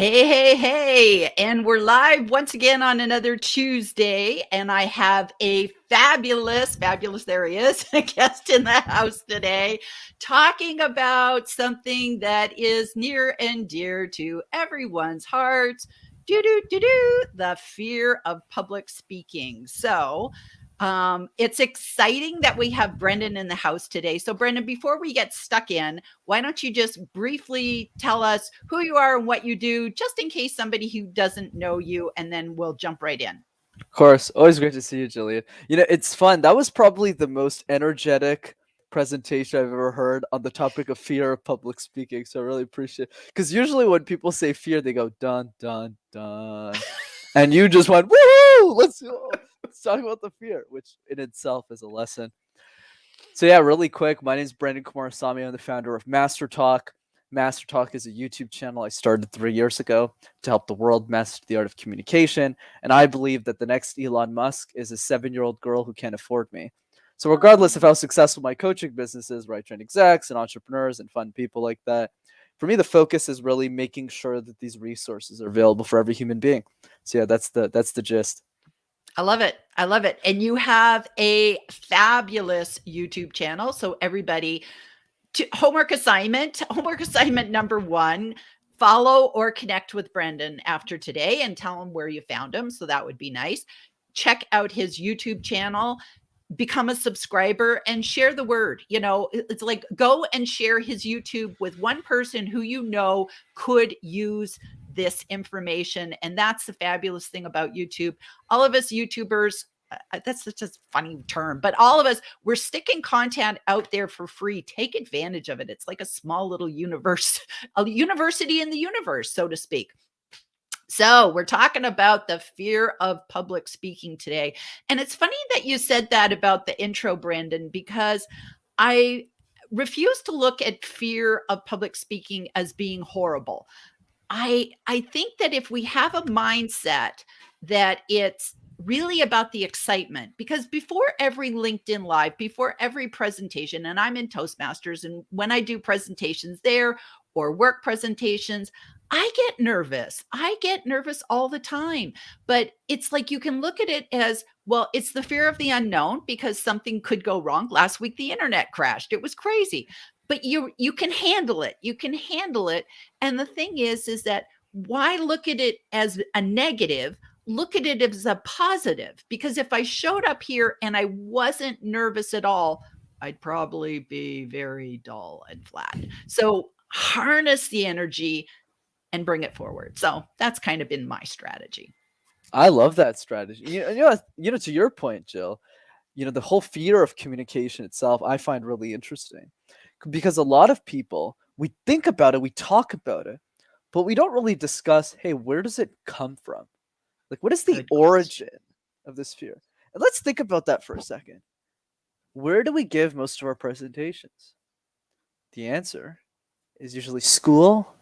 Hey, hey, hey. And we're live once again on another Tuesday. And I have a fabulous, there he is, a guest in the house today, talking about something that is near and dear to everyone's hearts. The fear of public speaking. It's exciting that we have Brenden in the house today. So, Brenden, before we get stuck in, why don't you just briefly tell us who you are and what you do, just in case somebody who doesn't know you, and then we'll jump right in. Of course, always great to see you, Gillian. It's fun. That was probably the most energetic presentation I've ever heard on the topic of fear of public speaking. So I really appreciate it. Because usually when people say fear, they go dun dun dun, and you just went woohoo! Let's talk about the fear, which in itself is a lesson. So yeah, really quick. My name is Brenden Kumarasamy. I'm the founder of MasterTalk. MasterTalk is a YouTube channel I started 3 years ago to help the world master the art of communication. And I believe that the next Elon Musk is a 7-year-old girl who can't afford me. So regardless of how successful my coaching business is, right, train execs and entrepreneurs and fun people like that, for me, the focus is really making sure that these resources are available for every human being. So yeah, that's the gist. I love it. I love it. And you have a fabulous YouTube channel. So, everybody, homework assignment number one, follow or connect with Brenden after today and tell him where you found him. So that would be nice. Check out his YouTube channel, become a subscriber, and share the word. It's like, go and share his YouTube with one person who could use this information. And that's the fabulous thing about YouTube. All of us YouTubers, that's such a funny term, but all of us, we're sticking content out there for free. Take advantage of it. It's like a small little universe, a university in the universe, so to speak. So we're talking about the fear of public speaking today. And it's funny that you said that about the intro, Brenden, because I refuse to look at fear of public speaking as being horrible. I think that if we have a mindset that it's really about the excitement, because before every LinkedIn Live, before every presentation, and I'm in Toastmasters, and when I do presentations there or work presentations, I get nervous. I get nervous all the time. But it's like you can look at it as, well, it's the fear of the unknown because something could go wrong. Last week, the internet crashed. It was crazy. But you can handle it. You can handle it. And the thing is that why look at it as a negative? Look at it as a positive, because if I showed up here and I wasn't nervous at all, I'd probably be very dull and flat. So harness the energy and bring it forward. So that's kind of been my strategy. I love that strategy. To your point, Jill, the whole fear of communication itself, I find really interesting because a lot of people, we think about it, we talk about it, but we don't really discuss, hey, where does it come from? Like, what is the origin of this fear? And let's think about that for a second. Where do we give most of our presentations? The answer is usually school,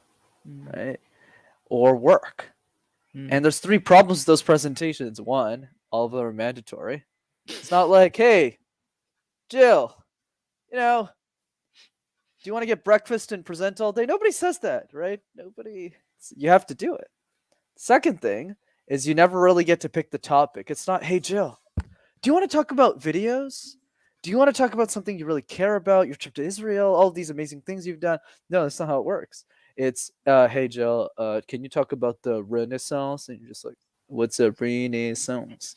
right? Or work. And there's 3 problems with those presentations. One, all of them are mandatory. It's not like, hey, Jill, do you want to get breakfast and present all day? Nobody says that, right? You have to do it. Second thing is you never really get to pick the topic. It's not, hey, Jill, do you want to talk about videos? Do you want to talk about something you really care about? Your trip to Israel, all these amazing things you've done? No, that's not how it works. It's, hey, Jill, can you talk about the Renaissance? And you're just like, what's a Renaissance?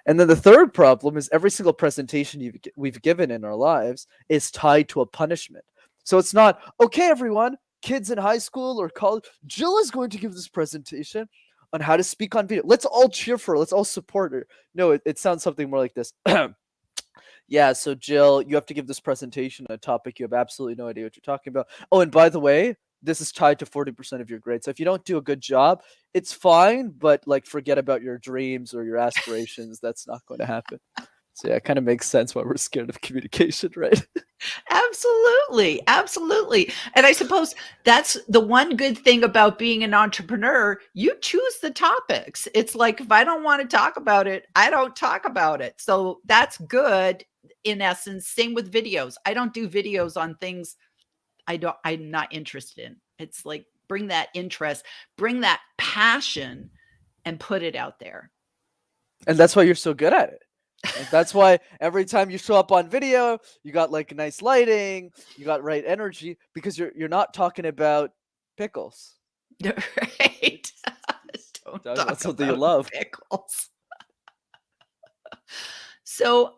And then the third problem is every single presentation we've given in our lives is tied to a punishment. So it's not, okay, everyone, kids in high school or college, Jill is going to give this presentation on how to speak on video. Let's all cheer for her. Let's all support her. No, it sounds something more like this. Yeah, so Jill, you have to give this presentation on a topic you have absolutely no idea what you're talking about. Oh, and by the way, this is tied to 40% of your grade. So if you don't do a good job, it's fine, but forget about your dreams or your aspirations. That's not going to happen. So yeah, it kind of makes sense why we're scared of communication, right? Absolutely. Absolutely. And I suppose that's the one good thing about being an entrepreneur. You choose the topics. It's like, if I don't want to talk about it, I don't talk about it. So that's good in essence. Same with videos. I don't do videos on things I'm not interested in. It's like, bring that interest, bring that passion, and put it out there. And that's why you're so good at it. Like, that's why every time you show up on video, you got like nice lighting, you got right energy, because you're not talking about pickles. Right? Don't Talking about talk something you about love. pickles. So,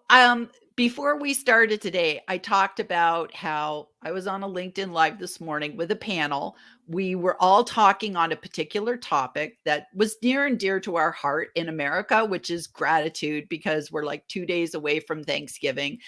before we started today, I talked about how I was on a LinkedIn Live this morning with a panel. We were all talking on a particular topic that was near and dear to our heart in America, which is gratitude, because we're like 2 days away from Thanksgiving.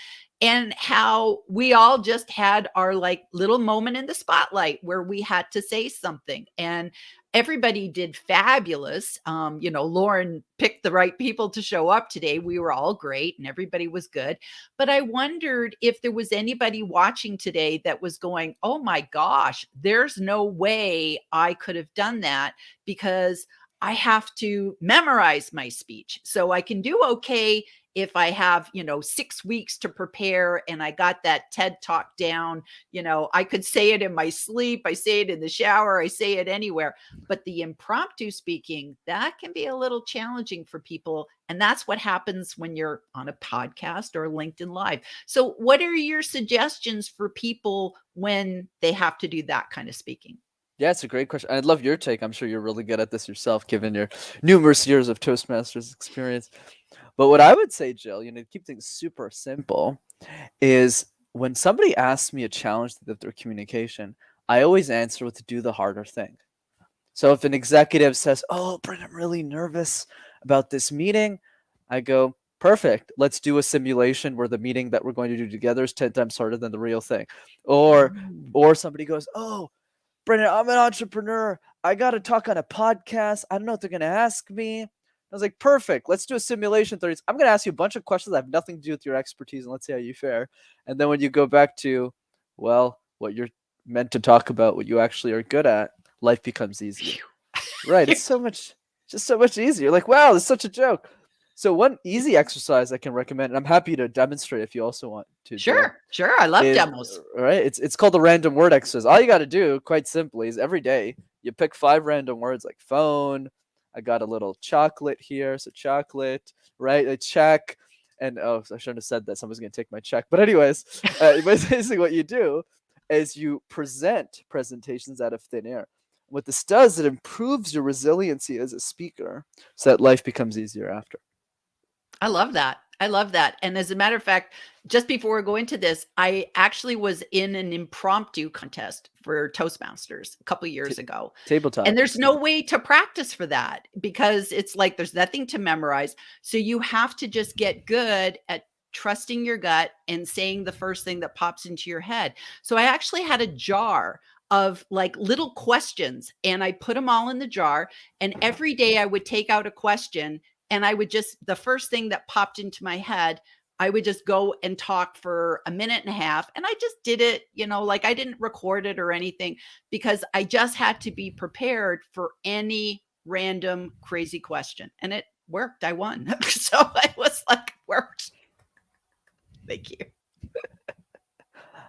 And how we all just had our like little moment in the spotlight where we had to say something. And everybody did fabulous. Lauren picked the right people to show up today. We were all great and everybody was good. But I wondered if there was anybody watching today that was going, oh my gosh, there's no way I could have done that, because I have to memorize my speech. So I can do okay if I have, 6 weeks to prepare and I got that TED talk down. I could say it in my sleep. I say it in the shower. I say it anywhere. But the impromptu speaking, that can be a little challenging for people. And that's what happens when you're on a podcast or LinkedIn Live. So, what are your suggestions for people when they have to do that kind of speaking? Yeah, it's a great question. I'd love your take. I'm sure you're really good at this yourself, given your numerous years of Toastmasters experience. But what I would say, Jill, to keep things super simple, is when somebody asks me a challenge with their communication, I always answer with to do the harder thing. So if an executive says, "Oh, Brent, I'm really nervous about this meeting," I go, "Perfect. Let's do a simulation where the meeting that we're going to do together is 10 times harder than the real thing." Or somebody goes, "Oh, Brendan, I'm an entrepreneur. I got to talk on a podcast. I don't know what they're going to ask me." I was like, "Perfect. Let's do a simulation 30. I'm going to ask you a bunch of questions that have nothing to do with your expertise, and let's see how you fare." And then when you go back to, well, what you're meant to talk about, what you actually are good at, life becomes easier. Right. It's so much easier. Like, wow, it's such a joke. So one easy exercise I can recommend, and I'm happy to demonstrate if you also want to, Jill, Sure. I love is demos. right. It's called the random word exercise. All you got to do, quite simply, is every day you pick 5 random words like phone. I got a little chocolate here, so chocolate, right? A check, and oh, I shouldn't have said that. Someone's gonna take my check. But anyways, basically what you do is you present presentations out of thin air. What this does, it improves your resiliency as a speaker, so that life becomes easier after. I love that. And as a matter of fact, just before we go into this, I actually was in an impromptu contest for Toastmasters a couple of years ago. Tabletop. And there's no way to practice for that, because it's like there's nothing to memorize. So you have to just get good at trusting your gut and saying the first thing that pops into your head. So I actually had a jar of like little questions, and I put them all in the jar. And every day I would take out a question, and I would just, the first thing that popped into my head, I would just go and talk for a minute and a half. And I just did it, like I didn't record it or anything, because I just had to be prepared for any random crazy question. And it worked. I won. So I was like, worked. Thank you.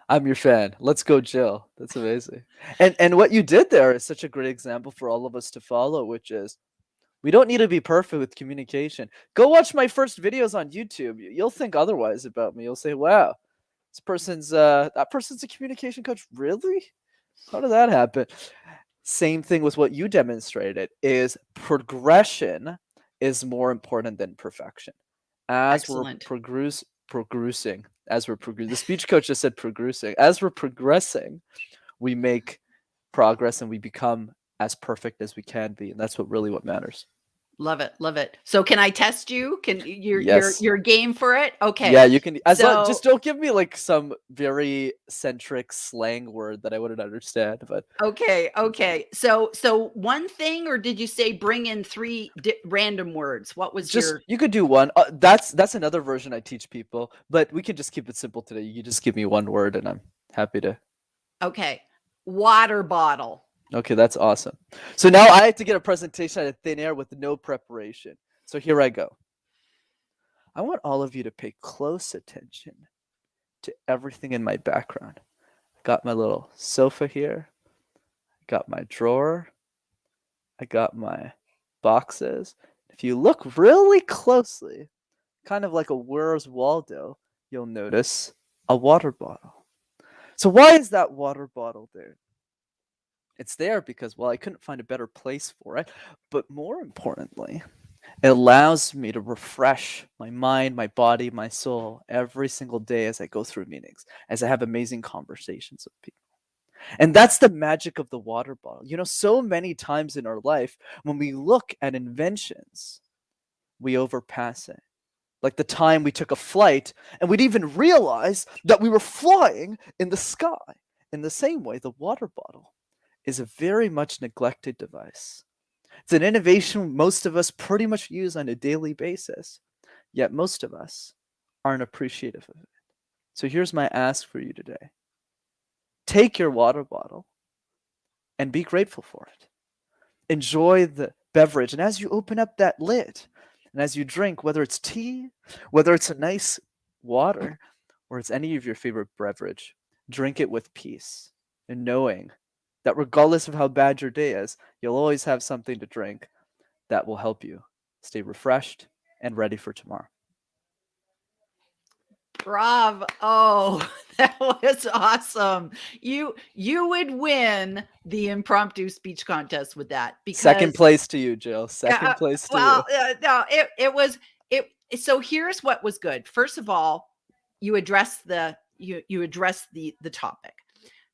I'm your fan. Let's go, Jill. That's amazing. And what you did there is such a great example for all of us to follow, which is we don't need to be perfect with communication. Go watch my first videos on YouTube. You'll think otherwise about me. You'll say, "Wow, that person's a communication coach." Really? How did that happen? Same thing with what you demonstrated, is progression is more important than perfection. As Excellent. progressing, the speech coach just said progressing. As we're progressing, we make progress and we become as perfect as we can be, and that's what matters. Love it. So can I test you? Can Yes. you're game for it? Okay. Yeah, you can. Just So don't give me like some very centric slang word that I wouldn't understand. But okay. So one thing, or did you say bring in 3 random words? What was just your you could do one. That's another version I teach people. But we can just keep it simple today. You just give me one word, and I'm happy to. okay? Water bottle. Okay, that's awesome. So now I have to get a presentation out of thin air with no preparation. So here I go. I want all of you to pay close attention to everything in my background. I got my little sofa here. I got my drawer, I got my boxes. If you look really closely, kind of like a Where's Waldo, you'll notice a water bottle. So why is that water bottle there? It's there because, well, I couldn't find a better place for it, but more importantly, it allows me to refresh my mind, my body, my soul every single day as I go through meetings, as I have amazing conversations with people. And that's the magic of the water bottle. So many times in our life, when we look at inventions, we overpass it. Like the time we took a flight and we'd even realize that we were flying in the sky. In the same way, the water bottle is a very much neglected device. It's an innovation most of us pretty much use on a daily basis, yet most of us aren't appreciative of it. So here's my ask for you today. Take your water bottle and be grateful for it. Enjoy the beverage, and as you open up that lid, and as you drink, whether it's tea, whether it's a nice water, or it's any of your favorite beverage, drink it with peace and knowing that regardless of how bad your day is, you'll always have something to drink that will help you stay refreshed and ready for tomorrow. Bravo. Oh, that was awesome. You would win the impromptu speech contest with that because Second place to you, Jill. Second place to well, you. no, it was it. So here's what was good. First of all, you address the topic.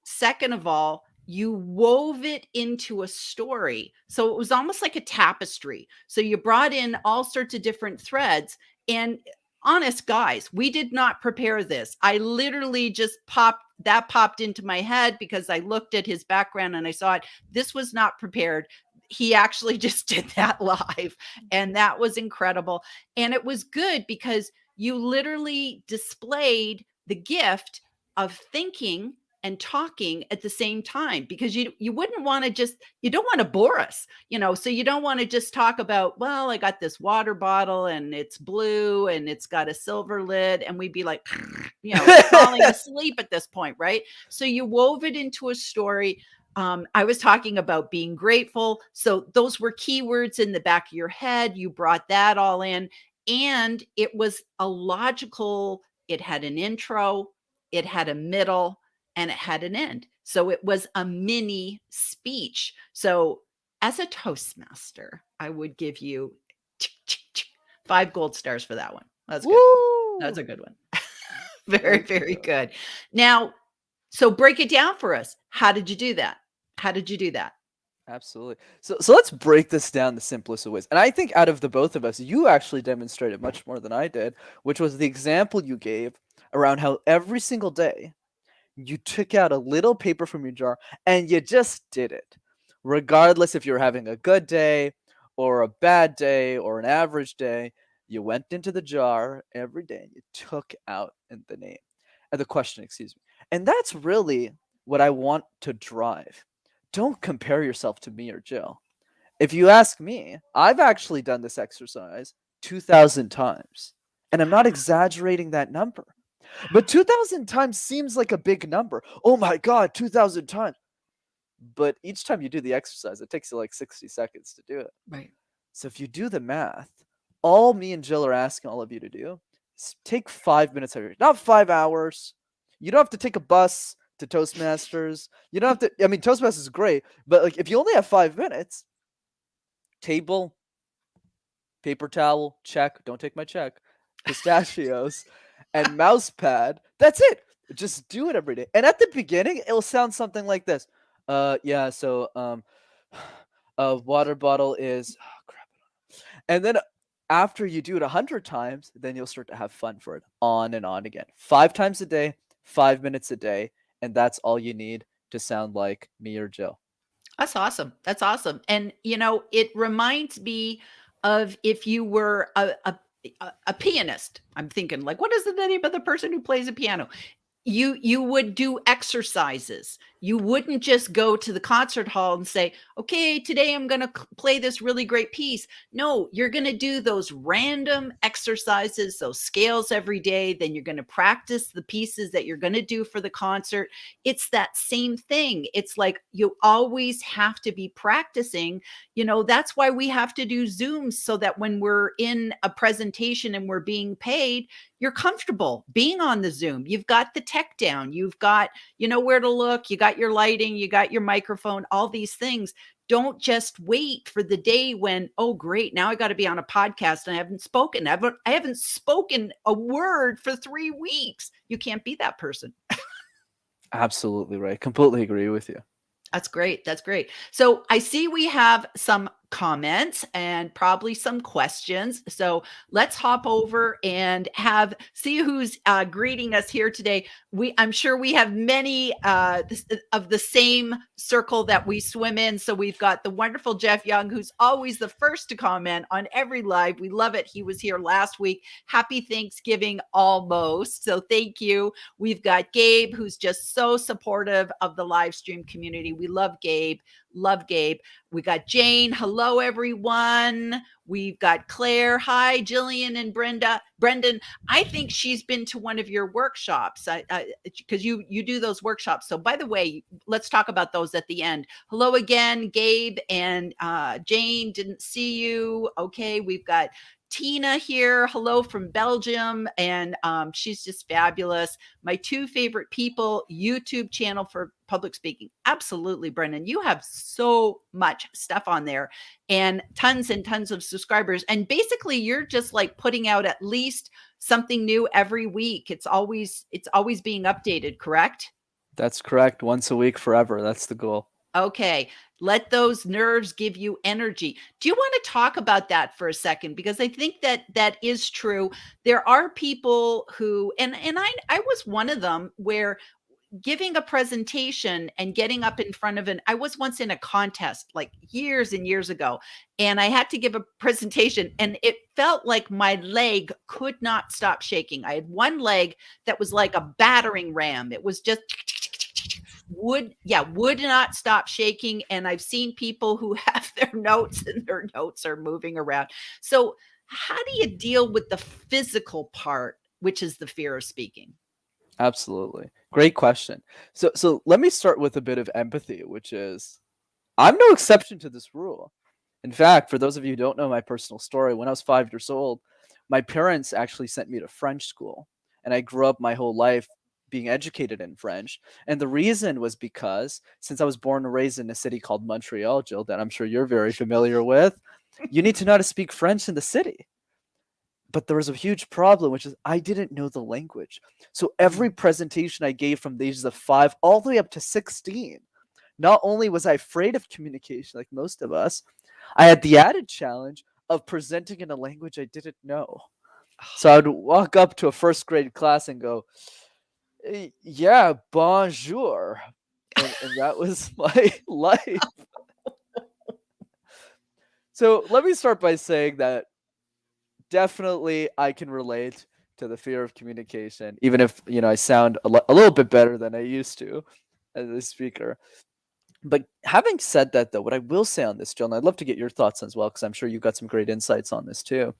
Second of all, you wove it into a story. So it was almost like a tapestry. So you brought in all sorts of different threads. And honest guys, we did not prepare this. I literally just popped into my head because I looked at his background and I saw it. This was not prepared. He actually just did that live. And that was incredible. And it was good because you literally displayed the gift of thinking and talking at the same time, because you wouldn't want to you don't want to bore us, so you don't want to just talk about, well, I got this water bottle and it's blue and it's got a silver lid, and we'd be like, falling asleep at this point, right? So you wove it into a story. I was talking about being grateful. So those were keywords in the back of your head. You brought that all in, and it was a logical, it had an intro, it had a middle, and it had an end. So it was a mini speech. So as a Toastmaster, I would give you 5 gold stars for that one. That's good. Woo! That's a good one. Very, very good. Now, so break it down for us. How did you do that? Absolutely. So let's break this down the simplest of ways. And I think out of the both of us, you actually demonstrated much more than I did, which was the example you gave around how every single day you took out a little paper from your jar and you just did it. Regardless if you're having a good day or a bad day or an average day, you went into the jar every day and you took out the name and the question, excuse me. And that's really what I want to drive. Don't compare yourself to me or Jill. If you ask me, I've actually done this exercise 2,000 times. And I'm not exaggerating that number. But 2,000 times seems like a big number. Oh my God, 2,000 times. But each time you do the exercise, it takes you like 60 seconds to do it. Right. So if you do the math, all me and Jill are asking all of you to do is take 5 minutes of your, not 5 hours. You don't have to take a bus to Toastmasters. You don't have to, I mean, Toastmasters is great, but like if you only have 5 minutes, table, paper towel, check. Don't take my check. Pistachios and mouse pad. That's it. Just do it every day. And at the beginning, it'll sound something like this. Yeah, so a water bottle is crap. And then after you do it 100 times, then you'll start to have fun for it on and on again. 5 times a day, 5 minutes a day, and that's all you need to sound like me or Jill. That's awesome. That's awesome. And it reminds me of if you were a pianist. I'm thinking, like, what is the name of the person who plays a piano? You would do exercises. You wouldn't just go to the concert hall and say, okay, today I'm going to play this really great piece. No, you're going to do those random exercises, those scales every day. Then you're going to practice the pieces that you're going to do for the concert. It's that same thing. It's like you always have to be practicing. That's why we have to do Zooms, so that when we're in a presentation and we're being paid, you're comfortable being on the Zoom. You've got the tech down. You've got, where to look. You got your lighting. You got your microphone, all these things. Don't just wait for the day when, oh, great, now I got to be on a podcast and I haven't spoken. I haven't spoken a word for 3 weeks. You can't be that person. Absolutely right. Completely agree with you. That's great. That's great. So I see we have some comments and probably some questions. So let's hop over and see who's greeting us here today. I'm sure we have many of the same circle that we swim in. So we've got the wonderful Jeff Young, who's always the first to comment on every live. We love it. He was here last week. Happy Thanksgiving almost. So thank you. We've got Gabe, who's just so supportive of the live stream community. We love Gabe. Love Gabe. We got Jane. Hello, everyone. We've got Claire. Hi, Gillian and Brenden. I think she's been to one of your workshops because you do those workshops. So by the way, let's talk about those at the end. Hello again, Gabe and Jane. Didn't see you. Okay, we've got Tina here. Hello from Belgium. And she's just fabulous. My 2 favorite people, YouTube channel for public speaking. Absolutely, Brenden. You have so much stuff on there and tons of subscribers. And basically you're just like putting out at least something new every week. It's always being updated, correct? That's correct. Once a week forever. That's the goal. Okay. Let those nerves give you energy. Do you want to talk about that for a second? Because I think that is true. There are people who, and I was one of them, where giving a presentation and getting up in front of I was once in a contest like years and years ago, and I had to give a presentation and it felt like my leg could not stop shaking. I had one leg that was like a battering ram. It was just would not stop shaking. And I've seen people who have their notes and their notes are moving around. So how do you deal with the physical part, which is the fear of speaking? Absolutely. Great question. So let me start with a bit of empathy, which is I'm no exception to this rule. In fact, for those of you who don't know my personal story, when I was 5 years old, my parents actually sent me to French school, and I grew up my whole life being educated in French. And the reason was because since I was born and raised in a city called Montreal, Jill, that I'm sure you're very familiar with, you need to know how to speak French in the city. But there was a huge problem, which is I didn't know the language. So every presentation I gave from the ages of 5 all the way up to 16, not only was I afraid of communication like most of us, I had the added challenge of presenting in a language I didn't know. So I would walk up to a first grade class and go, yeah, bonjour. And that was my life. So let me start by saying that definitely I can relate to the fear of communication, even if, I sound a little bit better than I used to as a speaker. But having said that, though, what I will say on this, Jill, and I'd love to get your thoughts as well, because I'm sure you've got some great insights on this too,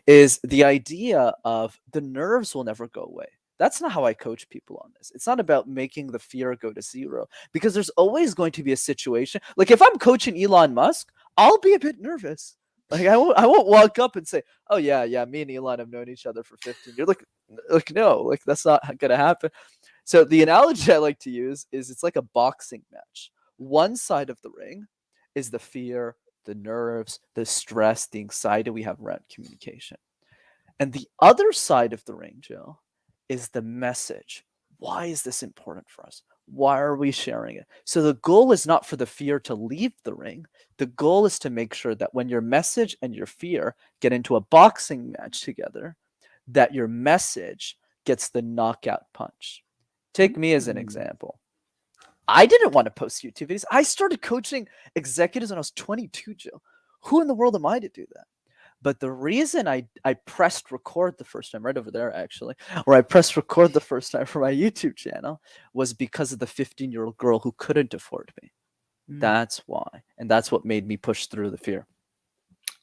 is the idea of the nerves will never go away. That's not how I coach people on this. It's not about making the fear go to zero, because there's always going to be a situation. Like if I'm coaching Elon Musk, I'll be a bit nervous. Like I won't walk up and say, "Oh yeah, me and Elon have known each other for 15 years." Like no, like that's not gonna happen. So the analogy I like to use is it's like a boxing match. One side of the ring is the fear, the nerves, the stress, the anxiety we have around communication. And the other side of the ring, Jill, is the message. Why is this important for us? Why are we sharing it? So the goal is not for the fear to leave the ring. The goal is to make sure that when your message and your fear get into a boxing match together, that your message gets the knockout punch. Take me as an example. I didn't want to post YouTube videos. I started coaching executives when I was 22, Jill. Who in the world am I to do that? But the reason I pressed record the first time, right over there actually, or I pressed record the first time for my YouTube channel, was because of the 15-year-old girl who couldn't afford me. Mm. That's why. And that's what made me push through the fear.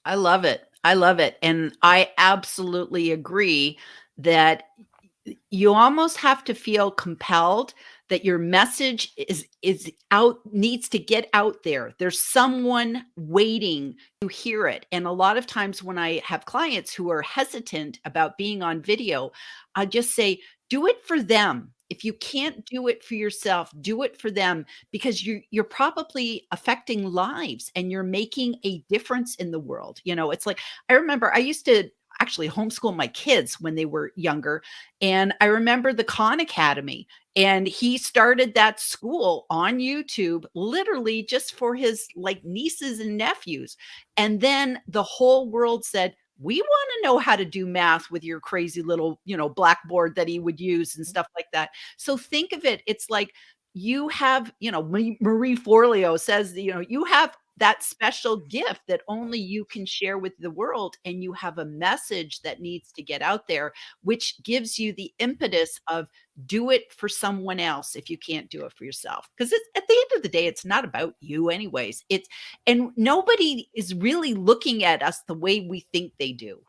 I love it. I love it. And I absolutely agree that you almost have to feel compelled that your message is out, needs to get out there. There's someone waiting to hear it. And a lot of times when I have clients who are hesitant about being on video, I just say, do it for them. If you can't do it for yourself, do it for them, because you're probably affecting lives and you're making a difference in the world. It's like, I remember I used to actually homeschool my kids when they were younger, and I remember the Khan Academy, and he started that school on YouTube, literally just for his like nieces and nephews. And then the whole world said, we want to know how to do math with your crazy little, blackboard that he would use and stuff like that. So think of it. It's like you have, Marie Forleo says, you have that special gift that only you can share with the world. And you have a message that needs to get out there, which gives you the impetus of do it for someone else if you can't do it for yourself. Because at the end of the day, it's not about you anyways. And nobody is really looking at us the way we think they do.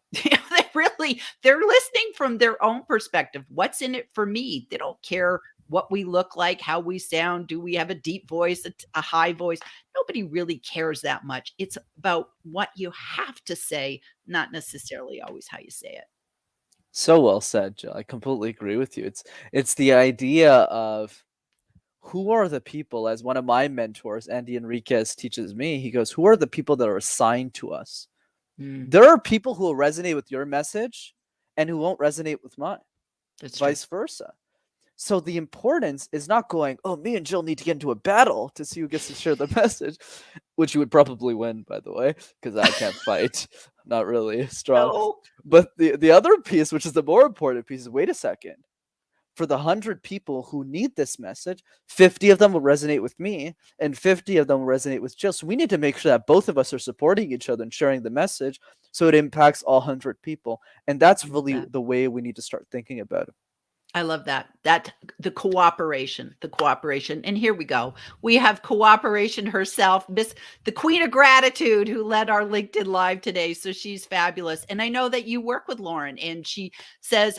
They're listening from their own perspective. What's in it for me? They don't care what we look like, how we sound. Do we have a deep voice, a high voice? Nobody really cares that much. It's about what you have to say, not necessarily always how you say it. So well said, Jill. I completely agree with you. It's the idea of who are the people, as one of my mentors, Andy Enriquez, teaches me. He goes, who are the people that are assigned to us? There are people who will resonate with your message and who won't resonate with mine, That's vice versa. So the importance is not going, oh, me and Jill need to get into a battle to see who gets to share the message, which you would probably win, by the way, because I can't fight. I'm not really strong. No. But the other piece, which is the more important piece, is wait a second. For the 100 people who need this message, 50 of them will resonate with me and 50 of them will resonate with Jill. So we need to make sure that both of us are supporting each other and sharing the message so it impacts all 100 people. And that's really the way we need to start thinking about it. I love that. The cooperation. And here we go. We have cooperation herself, the Queen of Gratitude, who led our LinkedIn Live today. So she's fabulous. And I know that you work with Lauren, and she says,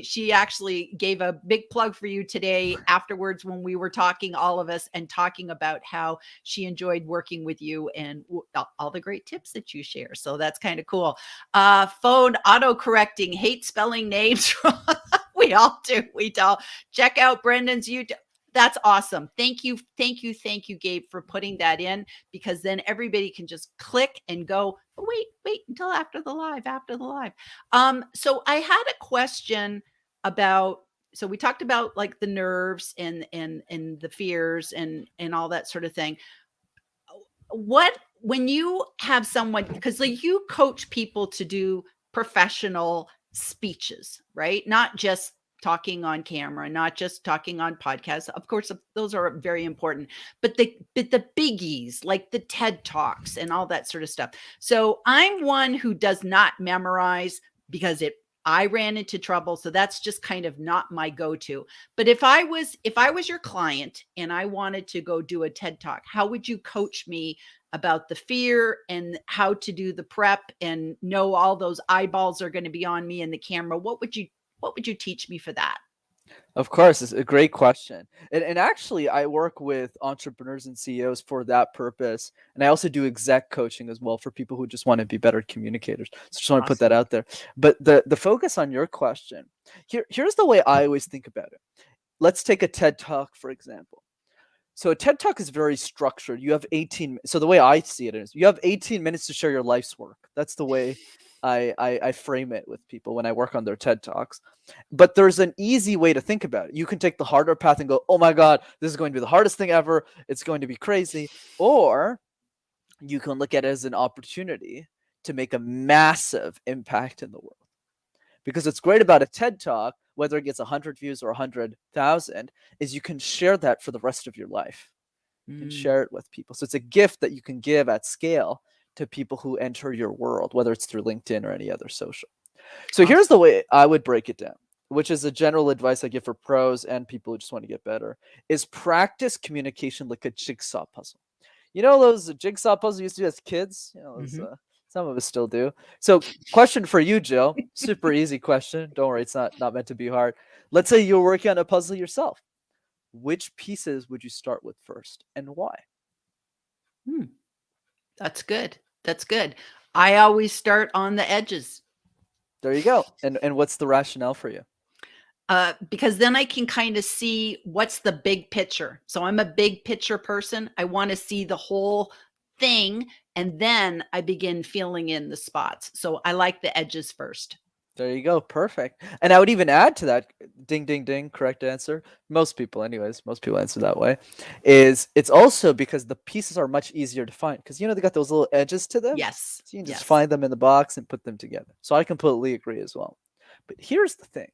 she actually gave a big plug for you today afterwards when we were talking, all of us, and talking about how she enjoyed working with you and all the great tips that you share. So that's kind of cool. Phone auto-correcting, hate spelling names wrong. We all do. We all check out Brenden's YouTube. That's awesome. Thank you, Gabe, for putting that in, because then everybody can just click and go, oh, wait until after the live. So I had a question about, so we talked about like the nerves and the fears and all that sort of thing. When you have someone, because like you coach people to do professional speeches, right? Not just talking on camera, not just talking on podcasts. Of course, those are very important, but the biggies, like the TED Talks and all that sort of stuff. So I'm one who does not memorize, because I ran into trouble. So that's just kind of not my go-to. But if I was your client and I wanted to go do a TED Talk, how would you coach me about the fear and how to do the prep and know all those eyeballs are going to be on me and the camera? What would you teach me for that? Of course, it's a great question. And actually, I work with entrepreneurs and CEOs for that purpose. And I also do exec coaching as well for people who just want to be better communicators. So just want to put that out there. But the focus on your question, here's the way I always think about it. Let's take a TED Talk, for example. So a TED Talk is very structured. You have 18. So the way I see it is you have 18 minutes to share your life's work. That's the way I frame it with people when I work on their TED Talks. But there's an easy way to think about it. You can take the harder path and go, oh my God, this is going to be the hardest thing ever. It's going to be crazy. Or you can look at it as an opportunity to make a massive impact in the world. Because what's great about a TED Talk, whether it gets 100 views or 100,000, is you can share that for the rest of your life. You can share it with people. So it's a gift that you can give at scale to people who enter your world, whether it's through LinkedIn or any other social. So here's the way I would break it down, which is a general advice I give for pros and people who just want to get better, is practice communication like a jigsaw puzzle. You know those jigsaw puzzles you used to do as kids? Some of us still do. So question for you, Jill. Super easy question. Don't worry, it's not meant to be hard. Let's say you're working on a puzzle yourself. Which pieces would you start with first and why? That's good. That's good. I always start on the edges. There you go. And what's the rationale for you? Because then I can kind of see what's the big picture. So I'm a big picture person. I want to see the whole thing, and then I begin filling in the spots. So I like the edges first. There you go. Perfect. And I would even add to that, ding, ding, ding, correct answer. Most people answer that way. It's also because the pieces are much easier to find because, they got those little edges to them. Yes. So you can just find them in the box and put them together. So I completely agree as well. But here's the thing.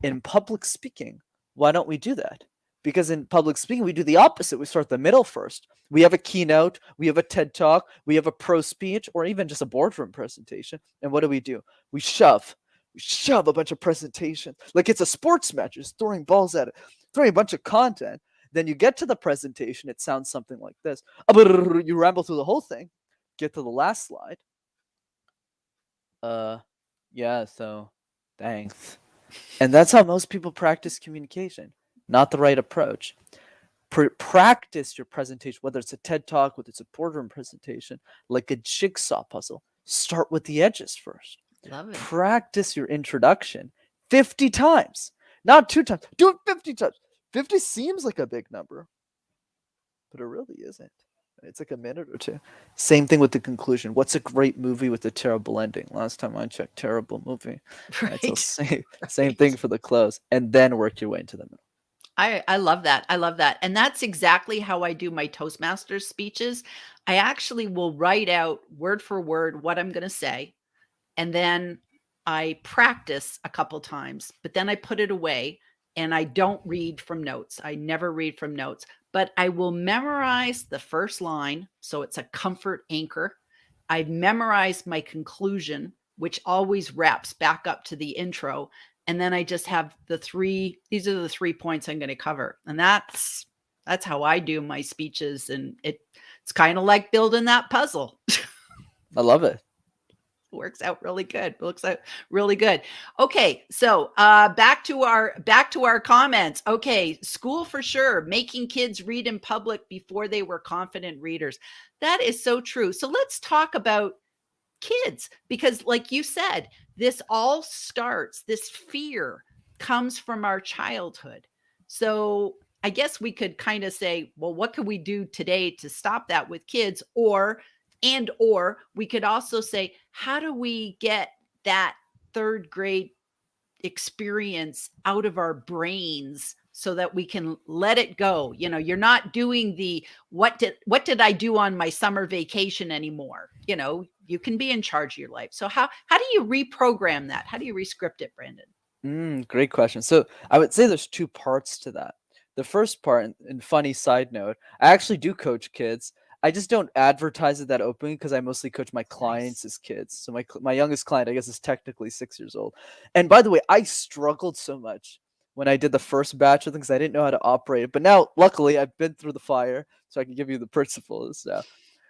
In public speaking, why don't we do that? Because in public speaking, we do the opposite. We start the middle first. We have a keynote, we have a TED Talk, we have a pro speech, or even just a boardroom presentation. And what do? We shove a bunch of presentations like it's a sports match, just throwing balls at it, throwing a bunch of content. Then you get to the presentation, it sounds something like this. You ramble through the whole thing, get to the last slide. Yeah, so thanks. And that's how most people practice communication. Not the right approach. Practice your presentation, whether it's a TED Talk, whether it's a boardroom presentation, like a jigsaw puzzle. Start with the edges first. Love it. Practice your introduction 50 times, not 2 times. Do it 50 times. 50 seems like a big number, but it really isn't. It's like a minute or two. Same thing with the conclusion. What's a great movie with a terrible ending? Last time I checked, terrible movie. Right. So same thing for the close, and then work your way into the middle. I love that. I love that. And that's exactly how I do my Toastmasters speeches. I actually will write out word for word what I'm going to say. And then I practice a couple times, but then I put it away and I don't read from notes. I never read from notes, but I will memorize the first line. So it's a comfort anchor. I memorize my conclusion, which always wraps back up to the intro. And then I just have these are the 3 points I'm going to cover. And that's how I do my speeches. And it's kind of like building that puzzle. I love it. Works out really good. Looks out really good. Okay, so back to our comments. Okay, school for sure, making kids read in public before they were confident readers. That is so true. So let's talk about kids, because like you said, this fear comes from our childhood. So I guess we could kind of say, well, what can we do today to stop that with kids? Or we could also say, how do we get that third grade experience out of our brains so that we can let it go? You're not doing the what did I do on my summer vacation anymore. You can be in charge of your life. So how do you reprogram that? How do you rescript it, Brenden? Great question. So I would say there's 2 parts to that. The first part, and funny side note, I actually do coach kids. I just don't advertise it that openly because I mostly coach my clients as kids. So my youngest client, I guess, is technically 6 years old. And by the way, I struggled so much when I did the first batch of things. I didn't know how to operate it. But now, luckily, I've been through the fire, so I can give you the principles.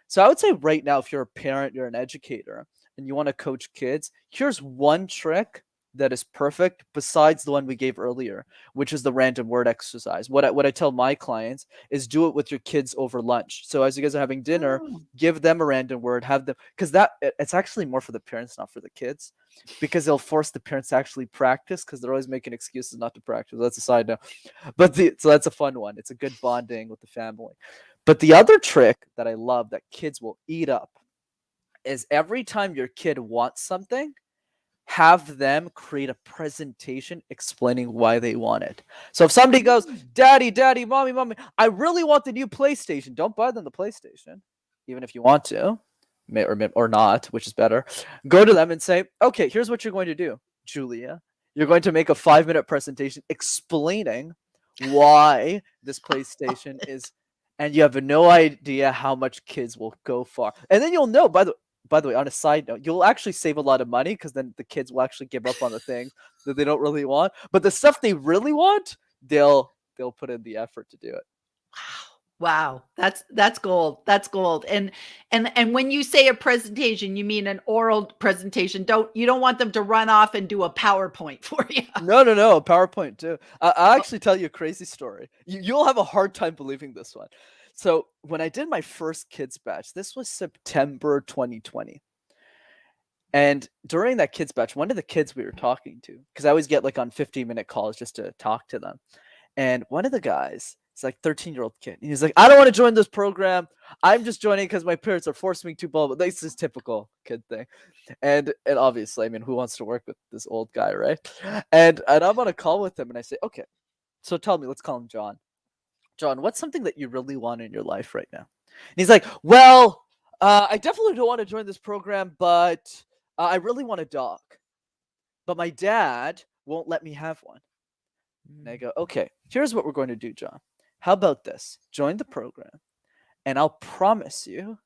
So I would say right now, if you're a parent, you're an educator, and you want to coach kids, here's one trick that is perfect besides the one we gave earlier, which is the random word exercise. What I tell my clients is do it with your kids over lunch. So as you guys are having dinner, give them a random word, have them, because it's actually more for the parents, not for the kids, because it'll force the parents to actually practice because they're always making excuses not to practice. That's a side note. So that's a fun one. It's a good bonding with the family. But the other trick that I love that kids will eat up is every time your kid wants something, have them create a presentation explaining why they want it. So if somebody goes, daddy, mommy, I really want the new PlayStation, don't buy them the PlayStation, even if you want to, or not, which is better. Go to them and say, okay, here's what you're going to do, Julia. You're going to make a 5-minute presentation explaining why this PlayStation is, and you have no idea how much kids will go far. And then you'll know, by the way, by the way, on a side note, you'll actually save a lot of money because then the kids will actually give up on the things that they don't really want. But the stuff they really want, they'll put in the effort to do it. Wow. That's gold. That's gold. And when you say a presentation, you mean an oral presentation. You don't want them to run off and do a PowerPoint for you. No, PowerPoint too. I'll actually tell you a crazy story. You'll have a hard time believing this one. So when I did my first kids batch, this was September 2020. And during that kids batch, one of the kids we were talking to, because I always get like on 15-minute calls just to talk to them. And one of the guys, it's like 13-year-old kid. He's like, I don't want to join this program. I'm just joining because my parents are forcing me to, blah, blah. This is typical kid thing. And obviously, I mean, who wants to work with this old guy, right? And I'm on a call with him and I say, okay, so tell me, let's call him John. John, what's something that you really want in your life right now? And he's like, well, I definitely don't want to join this program, but I really want a dog. But my dad won't let me have one. And I go, okay, here's what we're going to do, John. How about this? Join the program, and I'll promise you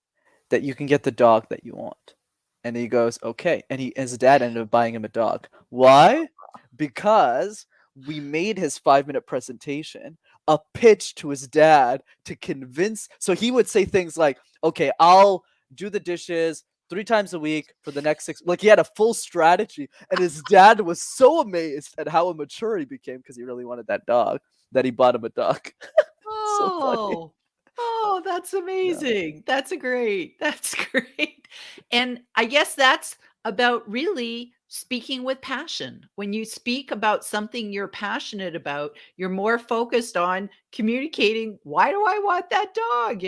that you can get the dog that you want. And he goes, okay. And his dad ended up buying him a dog. Why? Because we made his 5-minute presentation a pitch to his dad to convince. So he would say things like, okay, I'll do the dishes 3 times a week for the next 6. Like he had a full strategy, and his dad was so amazed at how immature he became because he really wanted that dog that he bought him a dog. So funny. Oh, that's Yeah. amazing. That's great. And I guess that's about really speaking with passion. When you speak about something you're passionate about, you're more focused on communicating, why do I want that dog?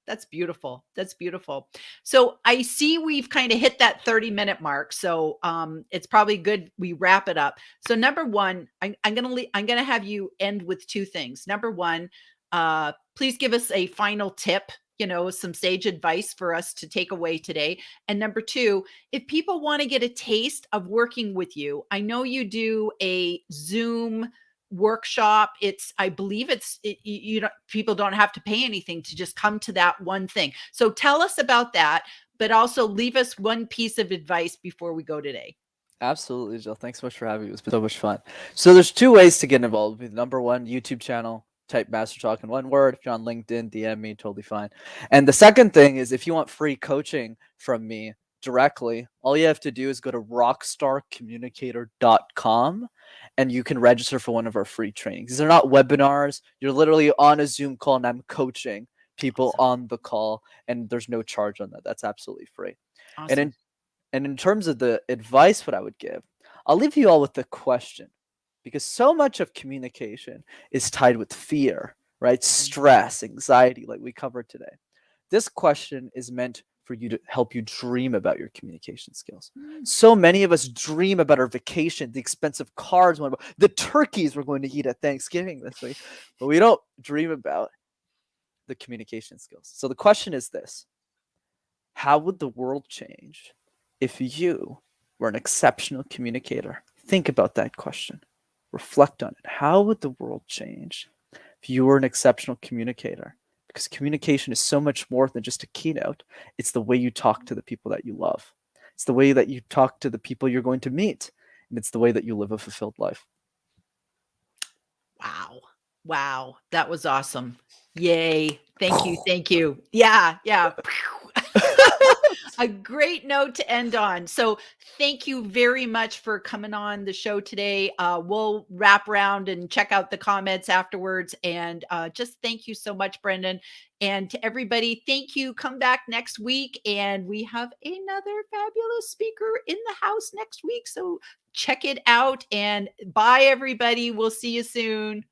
That's beautiful. That's beautiful. So I see we've kind of hit that 30-minute mark. So it's probably good we wrap it up. So number one, I'm gonna have you end with 2 things. Number one, please give us a final tip, some sage advice for us to take away today. And number 2, if people want to get a taste of working with you, I know you do a Zoom workshop. I believe people don't have to pay anything to just come to that one thing. So tell us about that, but also leave us one piece of advice before we go today. Absolutely, Jill. Thanks so much for having me. It was so much fun. So there's 2 ways to get involved with me. Number one, YouTube channel. Type MasterTalk in one word. If you're on LinkedIn, DM me, totally fine. And the second thing is if you want free coaching from me directly, all you have to do is go to rockstarcommunicator.com and you can register for one of our free trainings. These are not webinars. You're literally on a Zoom call and I'm coaching people on the call, and there's no charge on that. That's absolutely free. Awesome. And in terms of the advice, what I would give, I'll leave you all with the question, because so much of communication is tied with fear, right? Stress, anxiety, like we covered today. This question is meant for you to help you dream about your communication skills. So many of us dream about our vacation, the expensive cars, the turkeys we're going to eat at Thanksgiving this week, but we don't dream about the communication skills. So the question is this: how would the world change if you were an exceptional communicator? Think about that question. Reflect on it. How would the world change if you were an exceptional communicator? Because communication is so much more than just a keynote. It's the way you talk to the people that you love. It's the way that you talk to the people you're going to meet. And it's the way that you live a fulfilled life. Wow. Wow. That was awesome. Yay. Thank you. Thank you. Yeah. Yeah. A great note to end on. So thank you very much for coming on the show today. We'll wrap around and check out the comments afterwards. And just thank you so much, Brenden. And to everybody, thank you. Come back next week. And we have another fabulous speaker in the house next week. So check it out and bye, everybody. We'll see you soon.